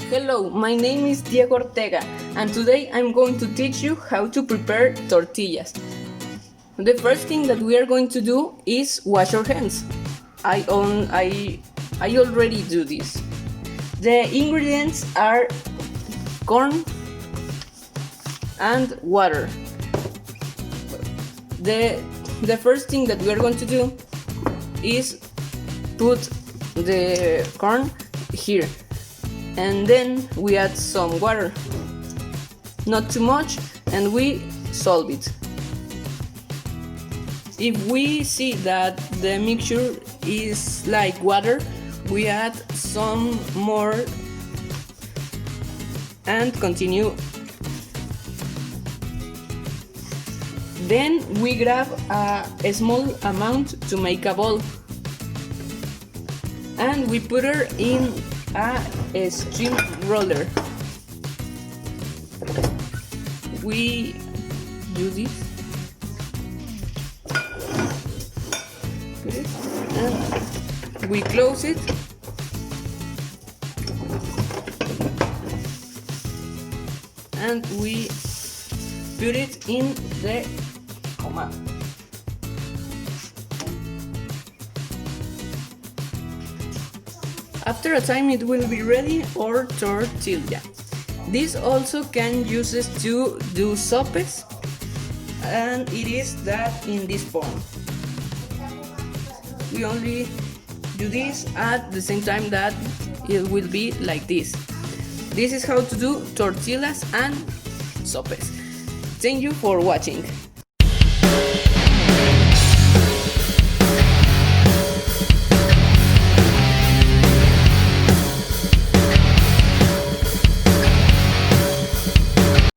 Hello, my name is Diego Ortega, and today I'm going to teach you how to prepare tortillas. The first thing that we are going to do is wash our hands. I already do this. The ingredients are corn and water. The first thing that we are going to do is put the corn here, and then we add some water, not too much, and we solve it. If we see that the mixture is like water, we add some more and continue. Then we grab a small amount to make a ball, and we put her in a steam roller. We do this, and we close it, and we put it in the coma. After a time it will be ready, or tortilla. This also can use it to do sopes, and it is that in this form. We only do this at the same time that it will be like this. This is how to do tortillas and sopes. Thank you for watching.